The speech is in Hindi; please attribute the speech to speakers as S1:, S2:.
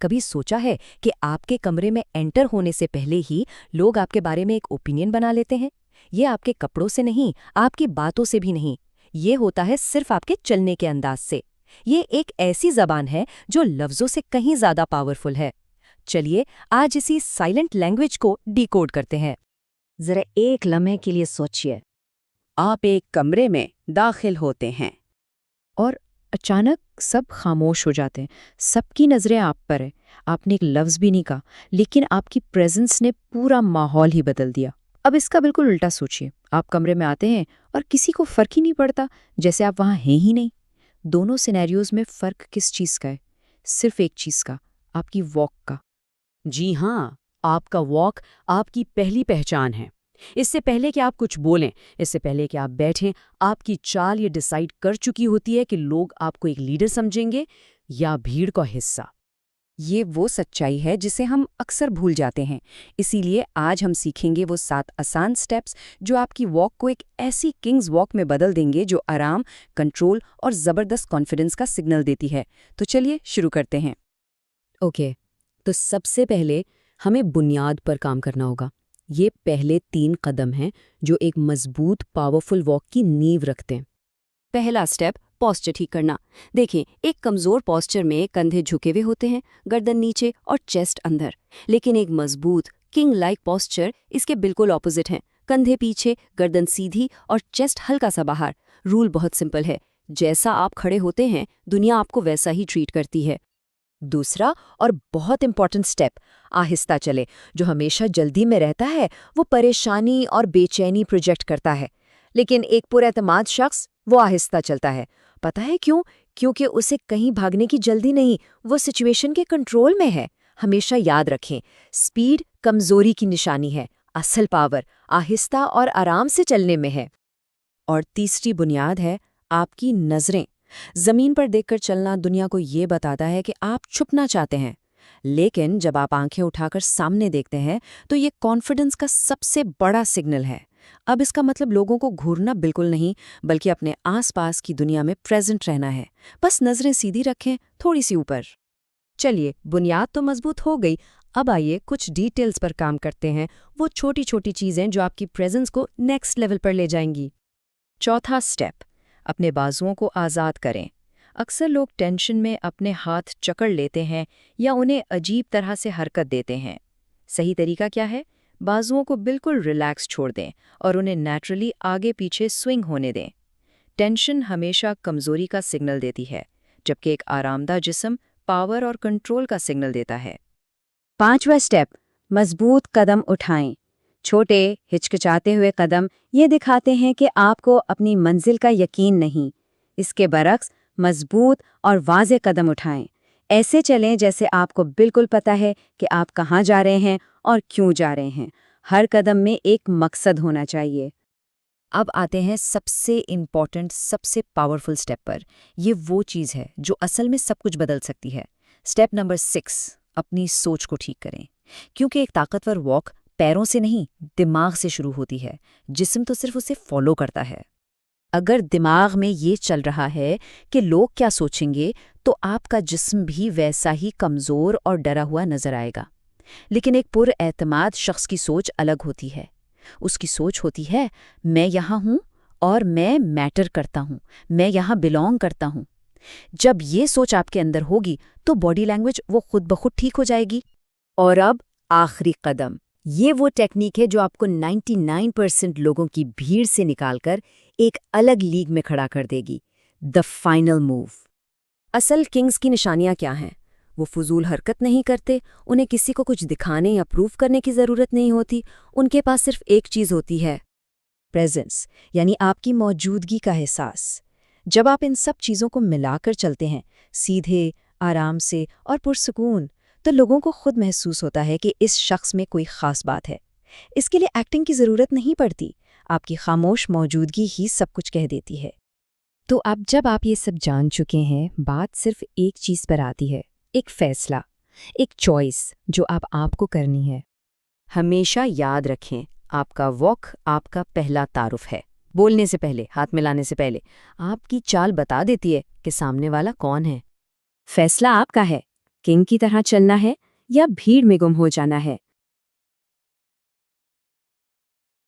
S1: कभी सोचा है कि आपके कमरे में एंटर होने से पहले ही लोग आपके बारे में एक ओपिनियन बना लेते हैं? ये आपके कपड़ों से नहीं, आपकी बातों से भी नहीं। ये होता है सिर्फ आपके चलने के अंदाज से। ये एक ऐसी जबान है जो लफ्जों से कहीं ज्यादा पावरफुल है। चलिए आज इसी साइलेंट लैंग्वेज को डिकोड करते हैं।
S2: जरा एक लम्हे के लिए सोचिए। आप एक कमरे में दाखिल होते हैं
S3: और अचानक सब खामोश हो जाते हैं। सबकी नज़रें आप पर है। आपने एक लफ्ज़ भी नहीं कहा, लेकिन आपकी प्रेजेंस ने पूरा माहौल ही बदल दिया। अब इसका बिल्कुल उल्टा सोचिए। आप कमरे में आते हैं और किसी को फ़र्क ही नहीं पड़ता, जैसे आप वहाँ हैं ही नहीं। दोनों सिनेरियोज में फ़र्क किस चीज़ का है? सिर्फ एक चीज़ का, आपकी वॉक का।
S2: जी हाँ, आपका वॉक आपकी पहली पहचान है। इससे पहले कि आप कुछ बोलें, इससे पहले कि आप बैठें, आपकी चाल ये डिसाइड कर चुकी होती है कि लोग आपको एक लीडर समझेंगे या भीड़ का हिस्सा।
S1: ये वो सच्चाई है जिसे हम अक्सर भूल जाते हैं। इसीलिए आज हम सीखेंगे वो 7 आसान स्टेप्स जो आपकी वॉक को एक ऐसी किंग्स वॉक में बदल देंगे जो आराम, कंट्रोल और ज़बरदस्त कॉन्फिडेंस का सिग्नल देती है। तो चलिए शुरू करते हैं।
S2: ओके, तो सबसे पहले हमें बुनियाद पर काम करना होगा। ये पहले 3 कदम हैं जो एक मजबूत पावरफुल वॉक की नींव रखते हैं। पहला स्टेप, पोस्चर ठीक करना। देखें, एक कमज़ोर पोस्चर में कंधे झुके हुए होते हैं, गर्दन नीचे और चेस्ट अंदर। लेकिन एक मजबूत किंग लाइक पोस्चर इसके बिल्कुल ऑपोजिट है। कंधे पीछे, गर्दन सीधी और चेस्ट हल्का सा बाहर। रूल बहुत सिंपल है, जैसा आप खड़े होते हैं दुनिया आपको वैसा ही ट्रीट करती है।
S1: दूसरा और बहुत इंपॉर्टेंट स्टेप, आहिस्ता चले। जो हमेशा जल्दी में रहता है वो परेशानी और बेचैनी प्रोजेक्ट करता है, लेकिन एक पुरएतमाद शख्स वो आहिस्ता चलता है। पता है क्यों? क्योंकि उसे कहीं भागने की जल्दी नहीं, वो सिचुएशन के कंट्रोल में है। हमेशा याद रखें, स्पीड कमजोरी की निशानी है, असल पावर आहिस्ता और आराम से चलने में है।
S3: और तीसरी बुनियाद है आपकी नज़रें। ज़मीन पर देखकर चलना दुनिया को ये बताता है कि आप छुपना चाहते हैं, लेकिन जब आप आंखें उठाकर सामने देखते हैं तो ये कॉन्फिडेंस का सबसे बड़ा सिग्नल है। अब इसका मतलब लोगों को घूरना बिल्कुल नहीं, बल्कि अपने आसपास की दुनिया में प्रेजेंट रहना है। बस नज़रें सीधी रखें, थोड़ी सी ऊपर।
S1: चलिए, बुनियाद तो मजबूत हो गई। अब आइए कुछ डिटेल्स पर काम करते हैं, वो छोटी छोटी चीज़ें जो आपकी प्रेजेंस को नेक्स्ट लेवल पर ले जाएंगी। चौथा स्टेप, अपने बाजुओं को आज़ाद करें। अक्सर लोग टेंशन में अपने हाथ जकड़ लेते हैं या उन्हें अजीब तरह से हरकत देते हैं। सही तरीका क्या है? बाजुओं को बिल्कुल रिलैक्स छोड़ दें और उन्हें नेचुरली आगे पीछे स्विंग होने दें। टेंशन हमेशा कमजोरी का सिग्नल देती है, जबकि एक आरामदाह जिस्म पावर और कंट्रोल का सिग्नल देता है।
S2: 5वां स्टेप, मजबूत कदम उठाएं। छोटे हिचकिचाते हुए कदम ये दिखाते हैं कि आपको अपनी मंजिल का यकीन नहीं। इसके बरक्स मजबूत और वाज़ेह कदम उठाएं। ऐसे चलें जैसे आपको बिल्कुल पता है कि आप कहाँ जा रहे हैं और क्यों जा रहे हैं। हर कदम में एक मकसद होना चाहिए।
S1: अब आते हैं सबसे इम्पॉर्टेंट, सबसे पावरफुल स्टेप पर। ये वो चीज़ है जो असल में सब कुछ बदल सकती है। स्टेप नंबर 6, अपनी सोच को ठीक करें। क्योंकि एक ताकतवर वॉक पैरों से नहीं, दिमाग से शुरू होती है। जिस्म तो सिर्फ उसे फॉलो करता है। अगर दिमाग में ये चल रहा है कि लोग क्या सोचेंगे, तो आपका जिस्म भी वैसा ही कमज़ोर और डरा हुआ नजर आएगा। लेकिन एक पुरएतमाद शख्स की सोच अलग होती है। उसकी सोच होती है, मैं यहाँ हूँ और मैं मैटर करता हूँ, मैं यहाँ बिलोंग करता हूँ। जब ये सोच आपके अंदर होगी तो बॉडी लैंग्वेज वो खुद ब खुद ठीक हो जाएगी।
S2: और अब आखिरी कदम, ये वो टेक्निक है जो आपको 99% लोगों की भीड़ से निकालकर एक अलग लीग में खड़ा कर देगी। The final move.
S1: असल किंग्स की निशानियां क्या हैं? वो फजूल हरकत नहीं करते, उन्हें किसी को कुछ दिखाने या प्रूव करने की ज़रूरत नहीं होती। उनके पास सिर्फ एक चीज़ होती है, प्रेजेंस, यानी आपकी मौजूदगी का एहसास। जब आप इन सब चीज़ों को मिलाकर चलते हैं, सीधे, आराम से और पुरसुकून, तो लोगों को खुद महसूस होता है कि इस शख्स में कोई ख़ास बात है। इसके लिए एक्टिंग की ज़रूरत नहीं पड़ती, आपकी खामोश मौजूदगी ही सब कुछ कह देती है।
S3: तो अब जब आप ये सब जान चुके हैं, बात सिर्फ एक चीज़ पर आती है, एक फैसला, एक चॉइस जो आपको करनी है।
S1: हमेशा याद रखें, आपका वॉक आपका पहला तारुफ है। बोलने से पहले, हाथ मिलाने से पहले, आपकी चाल बता देती है कि सामने वाला कौन है।
S2: फैसला आपका है। किंग की तरह चलना है या भीड़ में गुम हो जाना है?